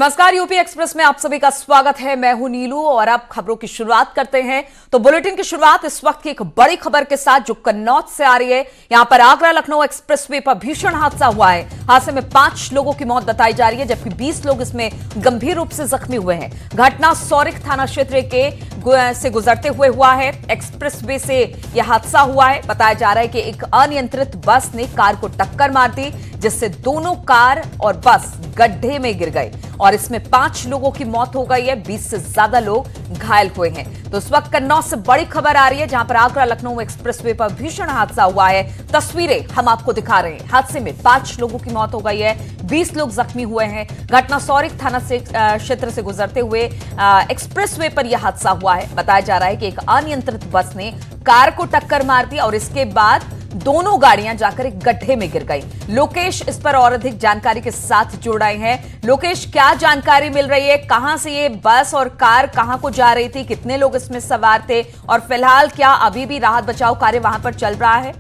नमस्कार, UP express में आप सभी का स्वागत है। मैं हूं नीलू और अब खबरों की शुरुआत करते हैं। तो बुलेटिन की शुरुआत इस वक्त की एक बड़ी खबर के साथ जो कन्नौज से आ रही है। यहां पर आगरा लखनऊ एक्सप्रेसवे पर भीषण हादसा हुआ है। हादसे में 5 लोगों की मौत बताई जा रही है, जबकि 20 लोग इसमें गंभीर रूप से जख्मी हुए हैं। घटना सौरिख थाना क्षेत्र से गुजरते हुए हुआ है। एक्सप्रेसवे से यह हादसा हुआ है। बताया जा रहा है कि एक अनियंत्रित बस ने कार को टक्कर मार दी, जिससे दोनों कार और बस गड्ढे में गिर गए और इसमें 5 लोगों की मौत हो गई है। 20 से ज्यादा लोग घायल हुए हैं। तो इस वक्त कन्नौज से बड़ी खबर आ रही है, जहां पर आगरा लखनऊ एक्सप्रेसवे पर भीषण हादसा हुआ है। तस्वीरें हम आपको दिखा रहे हैं। हादसे में 5 लोगों की मौत हो गई है, 20 लोग जख्मी हुए हैं। घटना सौरिख थाना से क्षेत्र से गुजरते हुए एक्सप्रेसवे पर यह हादसा हुआ है। बताया जा रहा है कि एक अनियंत्रित बस ने कार को टक्कर मार दी और इसके बाद दोनों गाड़ियां जाकर एक गड्ढे में गिर गई। लोकेश इस पर और अधिक जानकारी के साथ जुड़ रहे हैं। लोकेश, क्या जानकारी मिल रही है? कहां से ये बस और कार कहां को जा रही थी? कितने लोग इसमें सवार थे? और फिलहाल क्या अभी भी राहत बचाव कार्य वहां पर चल रहा है?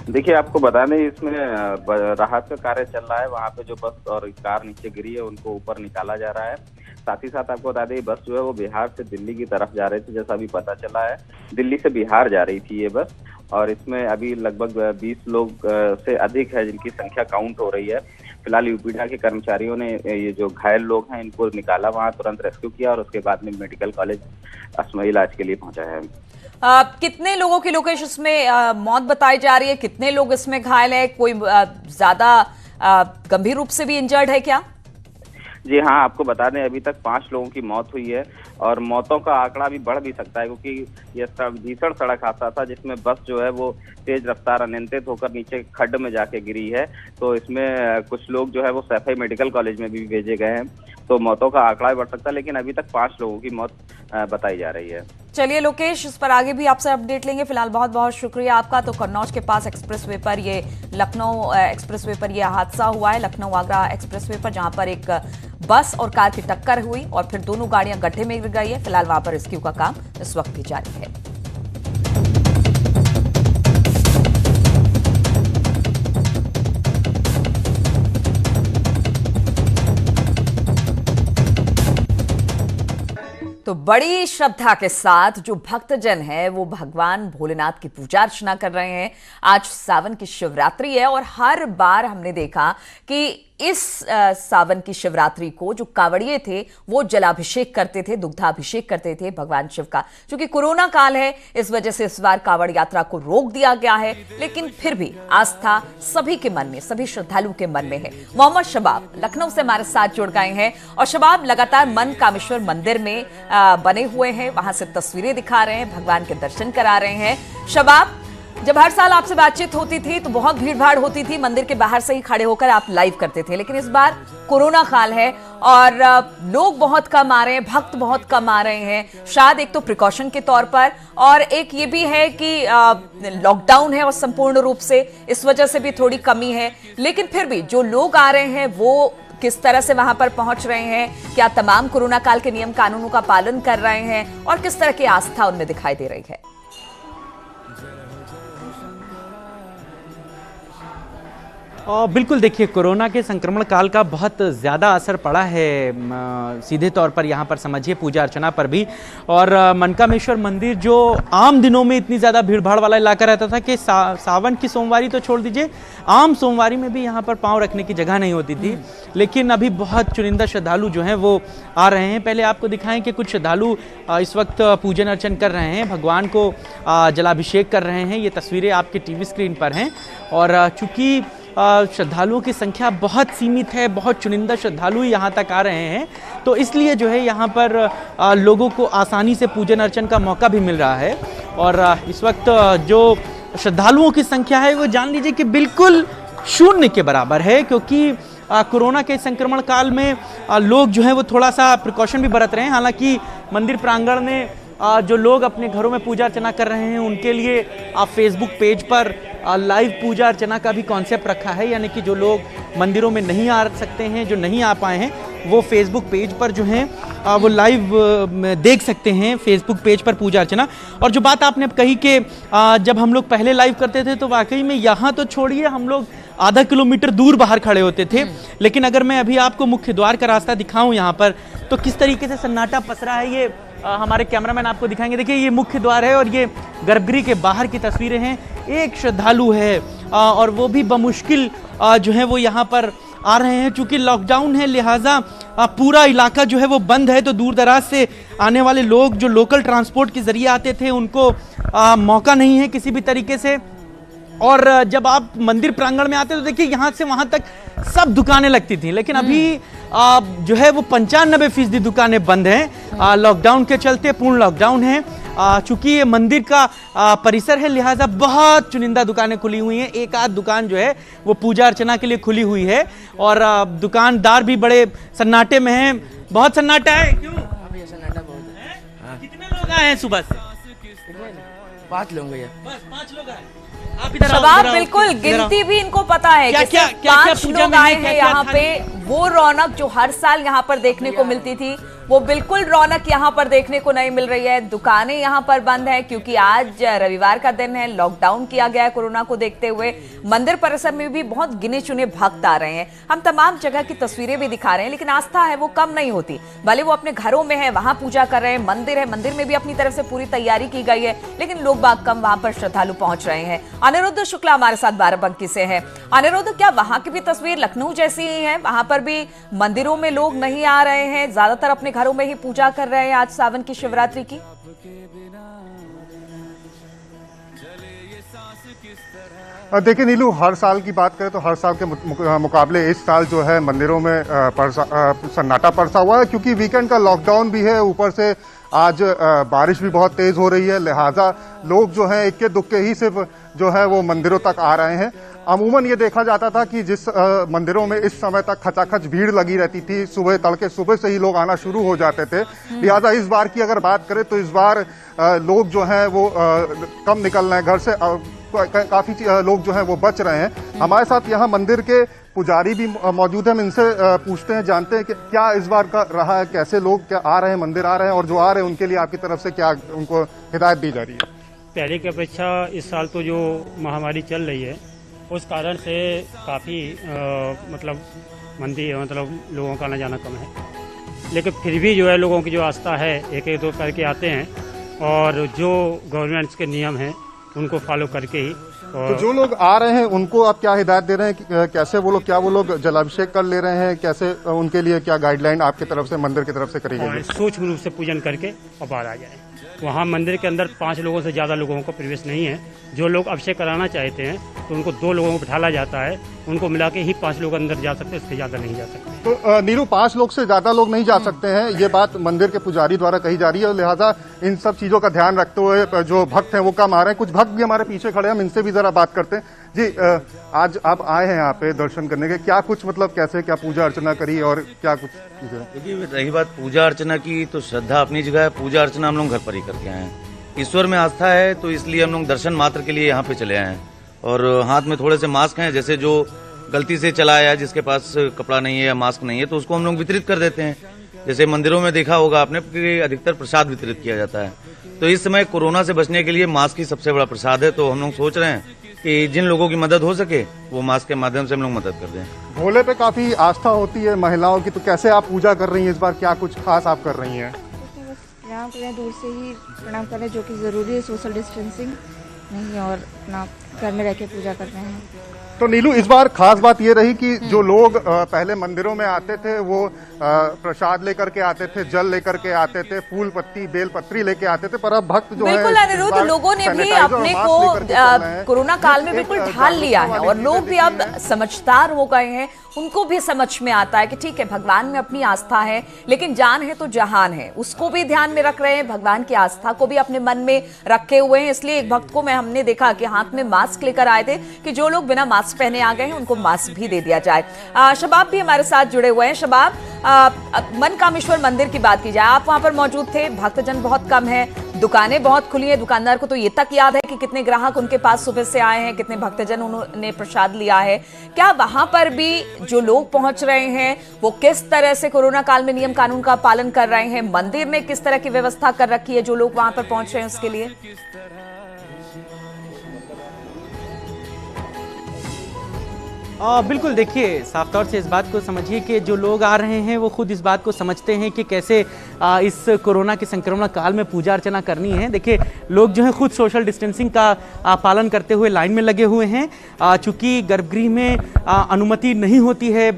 देखिए, आपको बता दें, इसमें राहत का कार्य चल रहा है। वहां पे जो बस और कार नीचे गिरी है उनको ऊपर निकाला जा रहा है। साथ ही साथ आपको बता दें, बस जो है वो बिहार से दिल्ली की तरफ जा रही थी। जैसा अभी पता चला है, दिल्ली से बिहार जा रही थी ये बस, और इसमें अभी लगभग 20 लोग से अधिक है जिनकी संख्या काउंट हो रही है। फिलहाल यूपीडा के कर्मचारियों ने ये जो घायल लोग हैं इनको निकाला, वहां तुरंत रेस्क्यू किया और उसके बाद में मेडिकल कॉलेज अस्पताल इलाज के लिए पहुंचा है। कितने लोगों की लोकेशन इसमें मौत बताई जा रही है? कितने लोग इसमें घायल है? कोई ज्यादा गंभीर रूप से भी इंजर्ड है क्या? जी हाँ, आपको बता दें, अभी तक 5 लोगों की मौत हुई है और मौतों का आंकड़ा भी बढ़ भी सकता है, क्योंकि यह भीषण सड़क हादसा था जिसमें बस जो है वो तेज रफ्तार अनियंत्रित होकर नीचे खड्ड में जाके गिरी है। तो इसमें कुछ लोग जो है वो सैफई मेडिकल कॉलेज में भी भेजे गए हैं। तो मौतों का आंकड़ा भी बढ़ सकता है, लेकिन अभी तक 5 लोगों की मौत बताई जा रही है। चलिए लोकेश, इस पर आगे भी आपसे अपडेट लेंगे। फिलहाल बहुत बहुत शुक्रिया आपका। तो कन्नौज के पास एक्सप्रेसवे पर ये लखनऊ एक्सप्रेसवे पर यह हादसा हुआ है, लखनऊ आगरा एक्सप्रेसवे पर, जहां पर एक बस और कार की टक्कर हुई और फिर दोनों गाड़ियां गड्ढे में गिर गई है। फिलहाल वहां पर रेस्क्यू का काम इस वक्त भी जारी है। तो बड़ी श्रद्धा के साथ जो भक्तजन है वो भगवान भोलेनाथ की पूजा अर्चना कर रहे हैं। आज सावन की शिवरात्रि है और हर बार हमने देखा कि इस सावन की शिवरात्रि को जो कांवड़िए थे वो जलाभिषेक करते थे, दुग्धाभिषेक करते थे भगवान शिव का। क्योंकि कोरोना काल है, इस वजह से इस बार कांवड़ यात्रा को रोक दिया गया है, लेकिन फिर भी आस्था सभी के मन में, सभी श्रद्धालुओं के मन में है। मोहम्मद शबाब लखनऊ से हमारे साथ जुड़ गए हैं और शबाब लगातार मन कामेश्वर मंदिर में बने हुए हैं, वहां से तस्वीरें दिखा रहे हैं, भगवान के दर्शन करा रहे हैं। शबाब, जब हर साल आपसे बातचीत होती थी तो बहुत भीड़ भाड़ होती थी, मंदिर के बाहर से ही खड़े होकर आप लाइव करते थे, लेकिन इस बार कोरोना काल है और लोग बहुत कम आ रहे हैं, भक्त बहुत कम आ रहे हैं। शायद एक तो प्रिकॉशन के तौर पर, और एक ये भी है कि लॉकडाउन है और संपूर्ण रूप से इस वजह से भी थोड़ी कमी है। लेकिन फिर भी जो लोग आ रहे हैं वो किस तरह से वहां पर पहुंच रहे हैं? क्या तमाम कोरोना काल के नियम कानूनों का पालन कर रहे हैं? और किस तरह की आस्था उनमें दिखाई दे रही है? बिल्कुल, देखिए, कोरोना के संक्रमण काल का बहुत ज़्यादा असर पड़ा है सीधे तौर पर, यहाँ पर समझिए पूजा अर्चना पर भी। और मनकामेश्वर मंदिर जो आम दिनों में इतनी ज़्यादा भीड़भाड़ वाला इलाका रहता था कि सावन की सोमवारी तो छोड़ दीजिए, आम सोमवारी में भी यहाँ पर पाँव रखने की जगह नहीं होती थी। लेकिन अभी बहुत चुनिंदा श्रद्धालु जो हैं वो आ रहे हैं। पहले आपको दिखाएं कि कुछ श्रद्धालु इस वक्त पूजन अर्चन कर रहे हैं, भगवान को जलाभिषेक कर रहे हैं। ये तस्वीरें आपके टीवी स्क्रीन पर हैं। और चूँकि श्रद्धालुओं की संख्या बहुत सीमित है, बहुत चुनिंदा श्रद्धालु यहाँ तक आ रहे हैं, तो इसलिए जो है यहाँ पर लोगों को आसानी से पूजन अर्चन का मौका भी मिल रहा है। और इस वक्त जो श्रद्धालुओं की संख्या है वो जान लीजिए कि बिल्कुल शून्य के बराबर है, क्योंकि कोरोना के संक्रमण काल में लोग जो है वो थोड़ा सा प्रिकॉशन भी बरत रहे हैं। हालांकि मंदिर प्रांगण में जो लोग अपने घरों में पूजा अर्चना कर रहे हैं उनके लिए फेसबुक पेज पर लाइव पूजा अर्चना का भी कॉन्सेप्ट रखा है, यानी कि जो लोग मंदिरों में नहीं आ सकते हैं, जो नहीं आ पाए हैं, वो फेसबुक पेज पर जो है वो लाइव देख सकते हैं, फेसबुक पेज पर पूजा अर्चना। और जो बात आपने कही कि जब हम लोग पहले लाइव करते थे तो वाकई में यहाँ तो छोड़िए, हम लोग आधा किलोमीटर दूर बाहर खड़े होते थे। लेकिन अगर मैं अभी आपको मुख्य द्वार का रास्ता दिखाऊं यहाँ पर, तो किस तरीके से सन्नाटा पसरा है, ये हमारे कैमरामैन आपको दिखाएंगे। देखिए ये मुख्य द्वार है और ये गर्भगृह के बाहर की तस्वीरें हैं। एक श्रद्धालु है और वो भी बमुश्किल जो है वो यहाँ पर आ रहे हैं। चूंकि लॉकडाउन है लिहाजा पूरा इलाका जो है वो बंद है, तो दूर दराज से आने वाले लोग जो लोकल ट्रांसपोर्ट के जरिए आते थे उनको मौका नहीं है किसी भी तरीके से। और जब आप मंदिर प्रांगण में आते तो देखिए यहाँ से वहां तक सब दुकानें लगती थी, लेकिन अभी जो है वो 95% दुकानें बंद हैं लॉकडाउन के चलते। पूर्ण लॉकडाउन है। चूंकि ये मंदिर का परिसर है लिहाजा बहुत चुनिंदा दुकानें खुली हुई हैं। एक आध दुकान जो है वो पूजा अर्चना के लिए खुली हुई है और दुकानदार भी बड़े सन्नाटे में हैं। बहुत सन्नाटा है। क्यों? सन्नाटा बहुत है। कितने लोग आए हैं सुबह से? 5 लोग भैया। बस 5 लोग आए। आप इधर आओ, शबाब, इधर आओ, बिल्कुल इधर आओ। गिनती भी इनको पता है कि क्या- सिर्फ क्या- क्या 5 पूजा लोग में है, आए क्या- हैं क्या यहाँ था? पे। वो रौनक जो हर साल यहाँ पर देखने को मिलती थी वो बिल्कुल रौनक यहाँ पर देखने को नहीं मिल रही है। दुकानें यहाँ पर बंद है क्योंकि आज रविवार का दिन है, लॉकडाउन किया गया है कोरोना को देखते हुए। मंदिर परिसर में भी बहुत गिने चुने भक्त आ रहे हैं। हम तमाम जगह की तस्वीरें भी दिखा रहे हैं, लेकिन आस्था है वो कम नहीं होती। भले वो अपने घरों में है, वहां पूजा कर रहे हैं, मंदिर है, मंदिर में भी अपनी तरफ से पूरी तैयारी की गई है, लेकिन लोग बाग कम वहां पर श्रद्धालु पहुंच रहे हैं। अनिरुद्ध शुक्ला हमारे साथ बाराबंकी से है। अनिरुद्ध, क्या वहां की भी तस्वीर लखनऊ जैसी ही है? वहां पर भी मंदिरों में लोग नहीं आ रहे हैं, ज्यादातर अपने घरों में ही पूजा कर रहे हैं आज सावन की शिवरात्रि की? देखिए नीलू, हर साल की बात करें तो हर साल के मुकाबले इस साल जो है मंदिरों में सन्नाटा परसा हुआ है, क्योंकि वीकेंड का लॉकडाउन भी है। ऊपर से आज बारिश भी बहुत तेज हो रही है, लिहाजा लोग जो हैं इक्के दुक्के ही सिर्फ जो है वो मंदिरों तक आ रहे हैं। अमूमन ये देखा जाता था कि जिस मंदिरों में इस समय तक खचाखच भीड़ लगी रहती थी, सुबह तड़के सुबह से ही लोग आना शुरू हो जाते थे। लिहाजा इस बार की अगर बात करें तो इस बार लोग जो हैं वो कम निकल रहे हैं घर से। काफी लोग जो हैं वो बच रहे हैं। हमारे साथ यहाँ मंदिर के पुजारी भी मौजूद हैं। हम इनसे पूछते हैं, जानते हैं कि क्या इस बार का रहा है, कैसे लोग क्या आ रहे हैं, मंदिर आ रहे हैं, और जो आ रहे हैं उनके लिए आपकी तरफ से क्या उनको हिदायत दी जा रही है? पहले की अपेक्षा इस साल तो जो महामारी चल रही है उस कारण से काफ़ी मतलब लोगों का आना जाना कम है, लेकिन फिर भी जो है लोगों की जो आस्था है एक एक दो करके आते हैं और जो गवर्नमेंट्स के नियम हैं उनको फॉलो करके ही। और तो जो लोग आ रहे हैं उनको आप क्या हिदायत दे रहे हैं कि कैसे वो लोग जलाभिषेक कर ले रहे हैं, कैसे उनके लिए क्या गाइडलाइन आपकी तरफ से मंदिर की तरफ से करी गई है? सूक्ष्म रूप से पूजन करके और बाहर आ जाए। वहाँ मंदिर के अंदर 5 लोगों से ज़्यादा लोगों को प्रवेश नहीं है। जो लोग अभिषेक कराना चाहते हैं तो उनको 2 लोगों को बिठाला जाता है, उनको मिला के ही 5 लोग अंदर जा सकते हैं, इससे ज़्यादा नहीं जा सकते। तो नीरू, 5 लोग से ज्यादा लोग नहीं जा सकते हैं, ये बात मंदिर के पुजारी द्वारा कही जा रही है, और लिहाजा इन सब चीजों का ध्यान रखते हुए जो भक्त हैं वो कम आ रहे हैं। कुछ भक्त भी हमारे पीछे खड़े हैं, हम इनसे भी जरा बात करते हैं। जी, आज आप आए हैं यहाँ पे दर्शन करने के, क्या कुछ मतलब कैसे क्या पूजा अर्चना करी और क्या कुछ चीजें? देखिए, रही बात पूजा अर्चना की तो श्रद्धा अपनी जगह है, पूजा अर्चना हम लोग घर पर ही करके आए हैं। ईश्वर में आस्था है तो इसलिए हम लोग दर्शन मात्र के लिए यहाँ पे चले आए हैं। और हाथ में थोड़े से मास्क हैं, जैसे जो गलती से चला आया जिसके पास कपड़ा नहीं है या मास्क नहीं है तो उसको हम लोग वितरित कर देते हैं। जैसे मंदिरों में देखा होगा आपने कि अधिकतर प्रसाद वितरित किया जाता है, तो इस समय कोरोना से बचने के लिए मास्क ही सबसे बड़ा प्रसाद है। तो हम लोग सोच रहे हैं कि जिन लोगों की मदद हो सके वो मास्क के माध्यम से हम लोग मदद कर दें। भोले पे काफी आस्था होती है महिलाओं की, तो कैसे आप पूजा कर रही हैं इस बार, क्या कुछ खास आप कर रही हैं? प्रणाम करें, दूर से ही प्रणाम करें, जो कि ज़रूरी है, सोशल डिस्टेंसिंग नहीं, और अपना घर में रह के पूजा कर रहे हैं। तो नीलू, इस बार खास बात ये रही कि जो लोग पहले मंदिरों में आते थे वो प्रसाद लेकर के आते थे, जल लेकर के आते थे, फूल पत्ती बेल पत्री लेके आते थे, पर अब भक्त जो है बिल्कुल अनिरुद्ध, लोगों ने भी अपने को कोरोना काल में बिल्कुल ढाल लिया है और लोग भी अब समझदार हो गए हैं। उनको भी समझ में आता है कि ठीक है, भगवान में अपनी आस्था है, लेकिन जान है तो जहान है, उसको भी ध्यान में रख रहे हैं, भगवान की आस्था को भी अपने मन में रखे हुए हैं। इसलिए एक भक्त को हमने देखा कि हाथ में मास्क लेकर आए थे कि जो लोग बिना मास्क पहने आ गए हैं उनको मास्क भी दे दिया जाए। शबाब भी हमारे साथ जुड़े हुए हैं। शबाब, मनकामेश्वर मंदिर की बात की जाए, आप वहां पर मौजूद थे, भक्तजन बहुत कम है, दुकानें बहुत खुली है, दुकानदार को तो ये तक याद है कि कितने ग्राहक उनके पास सुबह से आए हैं, कितने भक्तजन उन्होंने प्रसाद लिया है। क्या वहां पर भी जो लोग पहुंच रहे हैं वो किस तरह से कोरोना काल में नियम कानून का पालन कर रहे हैं? मंदिर ने किस तरह की व्यवस्था कर रखी है जो लोग वहां पर पहुंच रहे हैं उसके लिए? बिल्कुल देखिए, साफ तौर से इस बात को समझिए कि जो लोग आ रहे हैं वो खुद इस बात को समझते हैं कि कैसे इस कोरोना के संक्रमण काल में पूजा अर्चना करनी है। देखिए, लोग जो हैं खुद सोशल डिस्टेंसिंग का पालन करते हुए लाइन में लगे हुए हैं। चूँकि गर्भगृह में अनुमति नहीं होती है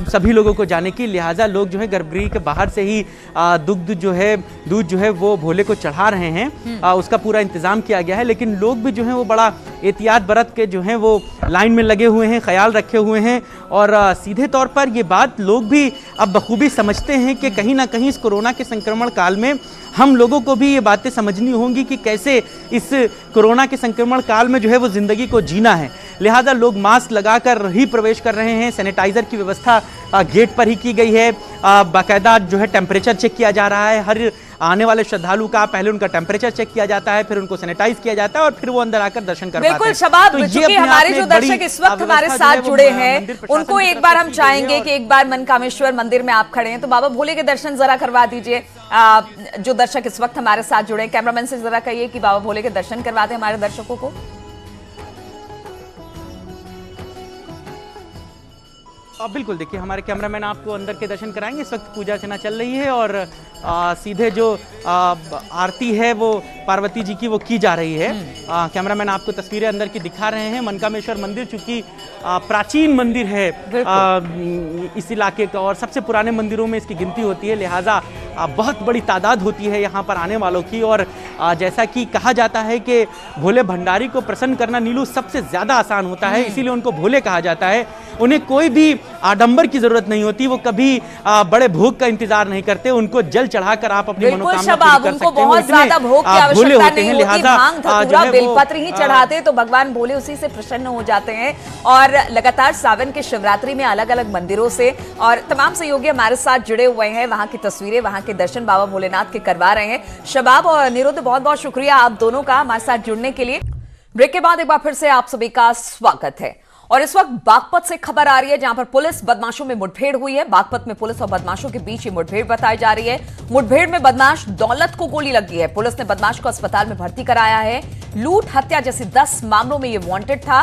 सभी लोगों को जाने की, लिहाजा लोग जो है गर्भगृह के बाहर से ही दूध जो है वो भोले को चढ़ा रहे हैं। उसका पूरा इंतजाम किया गया है, लेकिन लोग भी जो है वो बड़ा एहतियात बरत के जो है वो लाइन में लगे हुए हैं, ख्याल रखे हुए हैं। और सीधे तौर पर ये बात लोग भी अब बखूबी समझते हैं कि कहीं ना कहीं इस कोरोना के संक्रमण काल में हम लोगों को भी ये बातें समझनी होंगी कि कैसे इस कोरोना के संक्रमण काल में जो है वो जिंदगी को जीना है। लिहाजा लोग मास्क लगाकर ही प्रवेश कर रहे हैं। सैनिटाइजर की व्यवस्था गेट पर ही की गई है। बाकायदा जो है टेम्परेचर चेक किया जा रहा है। हर आने वाले श्रद्धालु का पहले उनका टेम्परेचर चेक किया जाता है, फिर उनको सैनिटाइज किया जाता है और फिर वो अंदर आकर दर्शन कर पाते हैं। बिल्कुल शबाब, चूंकि हमारे जो दर्शक इस वक्त हमारे साथ जुड़े हैं उनको एक बार हम चाहेंगे कि एक बार मनकामेश्वर मंदिर में आप खड़े हैं तो बाबा भोले के दर्शन जरा करवा दीजिए। जो दर्शक इस वक्त हमारे साथ जुड़े हैं, कैमरामैन से जरा कहिए कि बाबा भोले के दर्शन करवा दें हमारे दर्शकों को। बिल्कुल देखिए, हमारे कैमरामैन आपको अंदर के दर्शन कराएंगे। इस वक्त पूजा अर्चना चल रही है और सीधे जो आरती है वो पार्वती जी की वो की जा रही है। कैमरामैन आपको तस्वीरें अंदर की दिखा रहे हैं। मनकामेश्वर मंदिर चूंकि प्राचीन मंदिर है इस इलाके का और सबसे पुराने मंदिरों में इसकी गिनती होती है, लिहाजा बहुत बड़ी तादाद होती है यहाँ पर आने वालों की। और जैसा कि कहा जाता है कि भोले भंडारी को प्रसन्न करना नीलू सबसे ज्यादा आसान होता है, इसीलिए उनको भोले कहा जाता है। उन्हें कोई भी आडंबर की जरूरत नहीं होती, वो कभी बड़े भोग का इंतजार नहीं करते। उनको जल चढ़ाकर आप अपनी मनोकामना पूरी कर सकते हैं। बहुत ज्यादा भोग की आवश्यकता नहीं होती, भांग धतूरा बेलपत्र ही चढ़ाते तो भगवान भोले उसी से प्रसन्न हो जाते हैं। और लगातार सावन के शिवरात्रि में अलग अलग मंदिरों से और तमाम सहयोगी हमारे साथ जुड़े हुए हैं। वहां की तस्वीरें, वहां के दर्शन बाबा भोलेनाथ के करवा रहे हैं। शबाब और निरुद्ध, बहुत बहुत शुक्रिया आप दोनों का हमारे साथ जुड़ने के लिए। ब्रेक के बाद एक बार फिर से आप सभी का स्वागत है। और इस वक्त बागपत से खबर आ रही है जहां पर पुलिस बदमाशों में मुठभेड़ हुई है। बागपत में पुलिस और बदमाशों के बीच ये मुठभेड़ बताई जा रही है। मुठभेड़ में बदमाश दौलत को गोली लगी है। पुलिस ने बदमाश को अस्पताल में भर्ती कराया है। लूट, हत्या जैसी 10 मामलों में ये वांटेड था।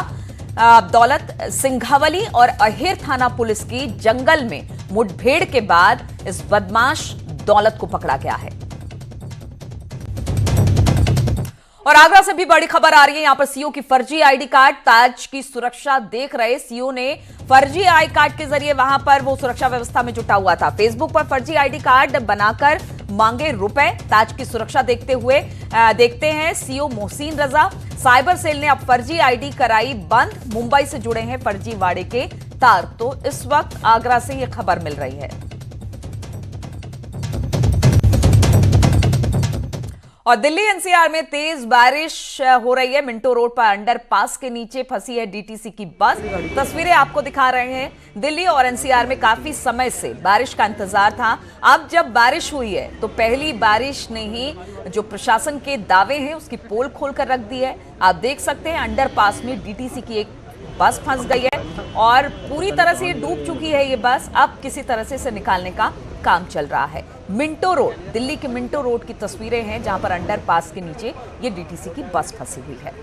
दौलत सिंघावली और अहेर थाना पुलिस की जंगल में मुठभेड़ के बाद इस बदमाश दौलत को पकड़ा गया है। और आगरा से भी बड़ी खबर आ रही है। यहां पर सीओ की फर्जी आईडी कार्ड, ताज की सुरक्षा देख रहे सीओ ने फर्जी आई कार्ड के जरिए वहां पर वो सुरक्षा व्यवस्था में जुटा हुआ था। फेसबुक पर फर्जी आईडी कार्ड बनाकर मांगे रुपए। ताज की सुरक्षा देखते हैं CO Mohsin Raza. Cyber cell ने अब फर्जी आईडी कराई बंद। मुंबई से जुड़े हैं फर्जीवाड़े के तार। तो इस वक्त आगरा से यह खबर मिल रही है। और दिल्ली एनसीआर में तेज बारिश हो रही है। मिंटो रोड पर अंडरपास के नीचे फंसी है डीटीसी की बस। तस्वीरें आपको दिखा रहे हैं। दिल्ली और एनसीआर में काफी समय से बारिश का इंतजार था। अब जब बारिश हुई है तो पहली बारिश ने ही जो प्रशासन के दावे हैं उसकी पोल खोलकर रख दी है। आप देख सकते हैं अंडरपास में डीटीसी की एक बस फंस गई है और पूरी तरह से ये डूब चुकी है ये बस। अब किसी तरह से इसे निकालने का काम चल रहा है। मिंटो रोड, दिल्ली के मिंटो रोड की तस्वीरें हैं जहां पर अंडरपास के नीचे ये डीटीसी की बस फंसी हुई है।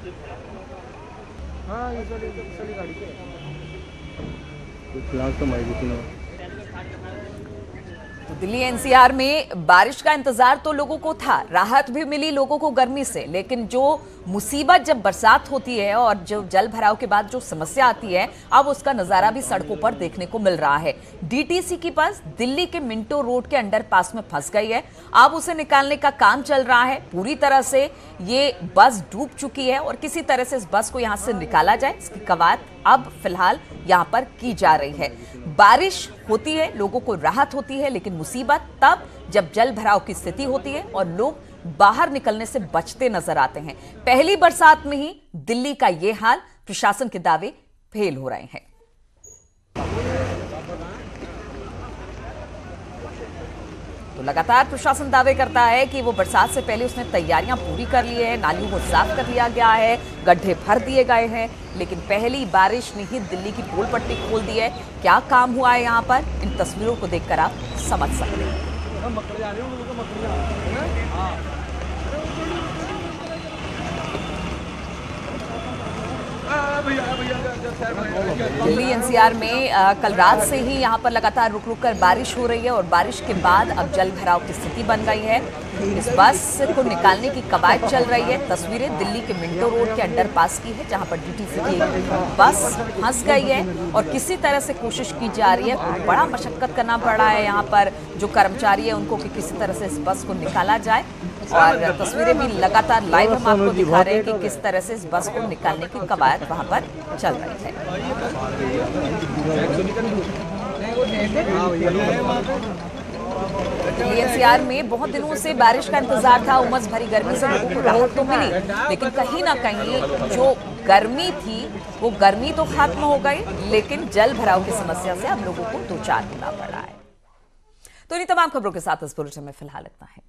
तो दिल्ली एनसीआर में बारिश का इंतजार तो लोगों को था, राहत भी मिली लोगों को गर्मी से, लेकिन जो मुसीबत जब बरसात होती है और जो जल भराव के बाद जो समस्या आती है अब उसका नजारा भी सड़कों पर देखने को मिल रहा है। डीटीसी की बस दिल्ली के मिंटो रोड के अंडरपास में फंस गई है। अब उसे निकालने का काम चल रहा है। पूरी तरह से ये बस डूब चुकी है और किसी तरह से इस बस को यहां से निकाला जाए, इसकी कवायद अब फिलहाल यहां पर की जा रही है। बारिश होती है, लोगों को राहत होती है, लेकिन मुसीबत तब जब जल भराव की स्थिति होती है और लोग बाहर निकलने से बचते नजर आते हैं। पहली बरसात में ही दिल्ली का ये हाल, प्रशासन के दावे फेल हो रहे हैं। तो लगातार प्रशासन दावे करता है कि वो बरसात से पहले उसने तैयारियां पूरी कर ली है, नालियों को साफ कर लिया गया है, गड्ढे भर दिए गए हैं, लेकिन पहली बारिश ने ही दिल्ली की पोल पट्टी खोल दी है। क्या काम हुआ है यहाँ पर, इन तस्वीरों को देखकर आप समझ सकते हैं। भैया दिल्ली एनसीआर में कल रात से ही यहां पर लगातार रुक रुक कर बारिश हो रही है और बारिश के बाद अब जल भराव की स्थिति बन गई है। इस बस को निकालने की कवायद चल रही है। तस्वीरें दिल्ली के मिंटो रोड के अंडरपास की है, जहां पर डीटीसी की एक बस फंस गई है और किसी तरह से कोशिश की जा रही है। बड़ा मशक्कत करना पड़ रहा है यहाँ पर जो कर्मचारी है उनको कि किसी तरह से इस बस को निकाला जाए और तस्वीरें भी लगातार लाइव हम आपको दिखा रहे हैं कि किस तरह से इस बस को निकालने की कवायद वहां पर चल रही है। दिल्ली एनसीआर में बहुत दिनों से बारिश का इंतजार था। उमस भरी गर्मी से लोगों को राहत तो मिली, लेकिन कहीं ना कहीं जो गर्मी थी वो गर्मी तो खत्म हो गई, लेकिन जल भराव की समस्या से हम लोगों को दो चार होना पड़ा है। तो इन तमाम खबरों के साथ इस बुलेटिन में फिलहाल इतना है।